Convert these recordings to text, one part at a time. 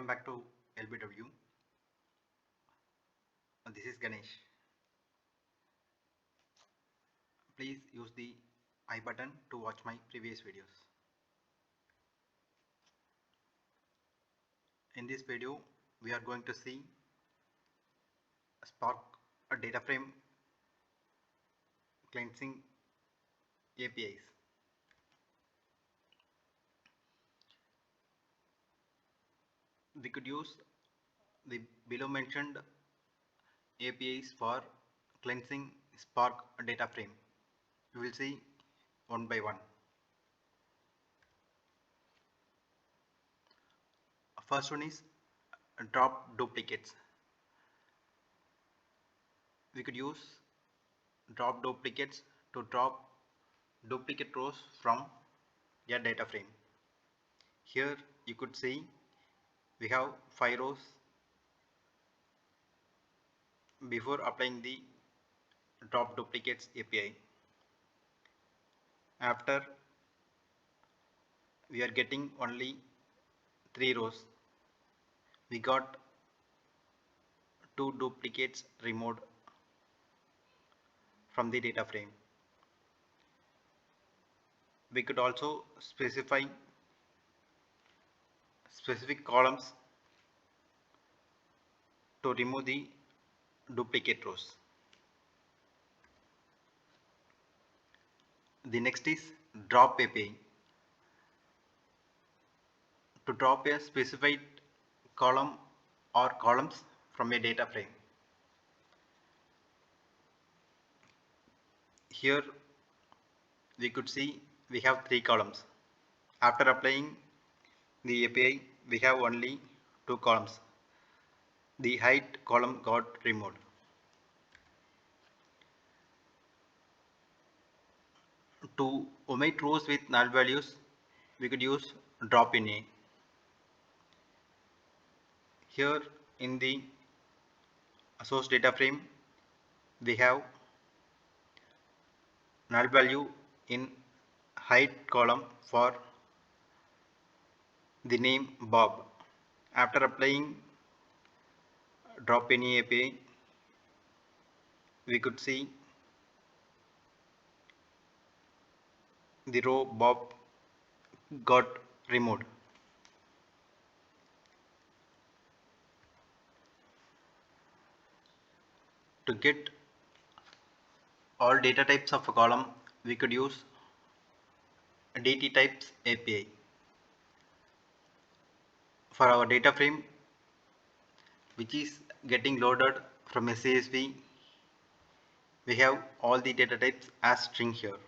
Welcome back to LBW. This is Ganesh. Please use the I button to watch my previous videos. In this video, we are going to see Spark a data frame cleansing APIs. We could use the below mentioned APIs for cleansing Spark data frame. We will see one by one. First one is drop duplicates. We could use drop duplicates to drop duplicate rows from a data frame. Here you could see we have 5 rows. Before applying the drop duplicates API, after we are getting only 3 rows, we got 2 duplicates removed from the data frame. We could also specify specific columns to remove the duplicate rows. The next is drop API. To drop a specified column or columns from a data frame. Here we could see we have 3 columns. After applying the API, we have only 2 columns. The height column got removed. To omit rows with null values, we could use drop in A. Here in the source data frame, we have null value in height column for the name Bob. After applying drop any API, we could see the row Bob got removed. To get all data types of a column, we could use DT types API. For our data frame, which is getting loaded from a CSV, we have all the data types as string here.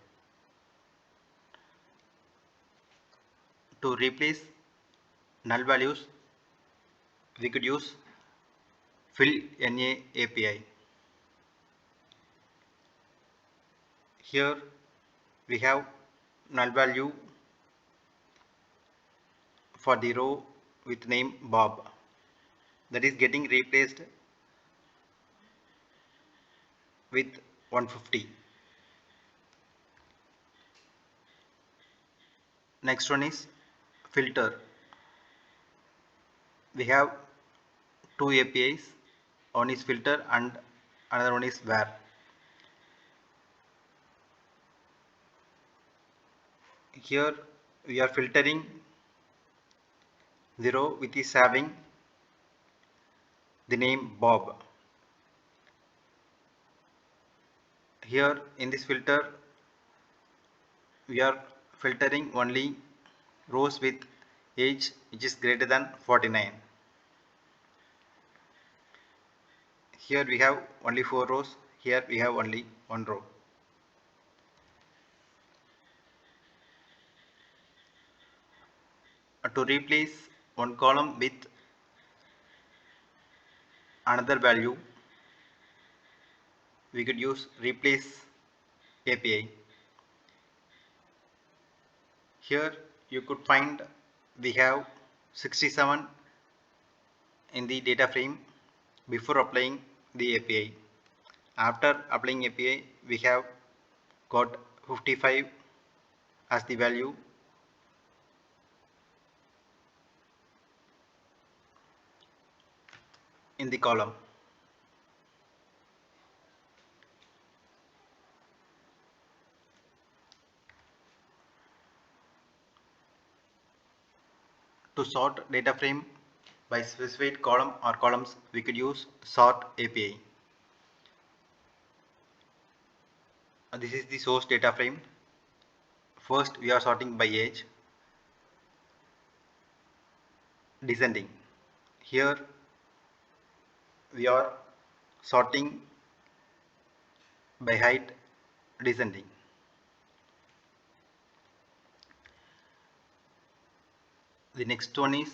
To replace null values, we could use fill NA API. Here we have null value for the row with name Bob, that is getting replaced with 150. Next one is filter. We have 2 APIs, one is filter and another one is var. Here we are filtering the row which is having the name Bob. Here in this filter, we are filtering only rows with age which is greater than 49. Here we have only 4 rows, here we have only 1 row. To replace one column with another value, we could use replace API. Here you could find we have 67 in the data frame before applying the API. After applying API, we have got 55 as the value. in the column. To sort data frame by specified column or columns, we could use sort API. This is the source data frame. First, we are sorting by age, descending. Here, we are sorting by height, descending. The next one is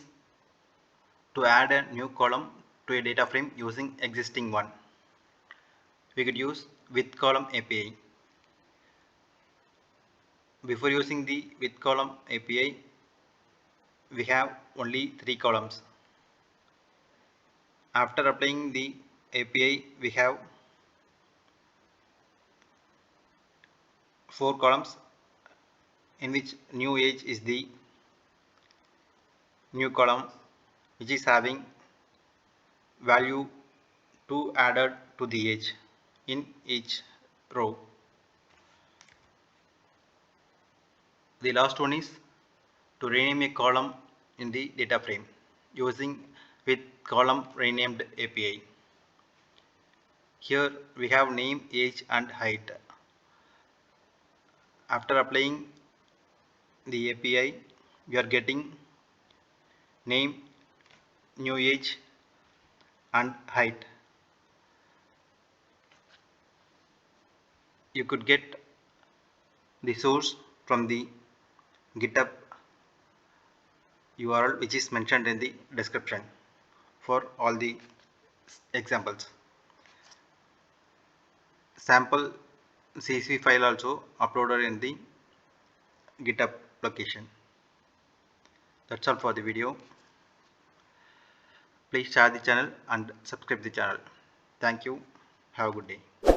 to add a new column to a data frame using existing one. We could use with column API. Before using the with column API, we have only 3 columns. After applying the API, we have 4 columns, in which new age is the new column, which is having value 2 added to the age in each row. The last one is to rename a column in the data frame using with column renamed API. Here we have name, age and height. After applying the API, we are getting name, new age and height. You could get the source from the GitHub URL, which is mentioned in the description for all the examples. Sample CSV file also uploaded in the GitHub location. That's all for the video. Please share the channel and subscribe the channel. Thank you. Have a good day.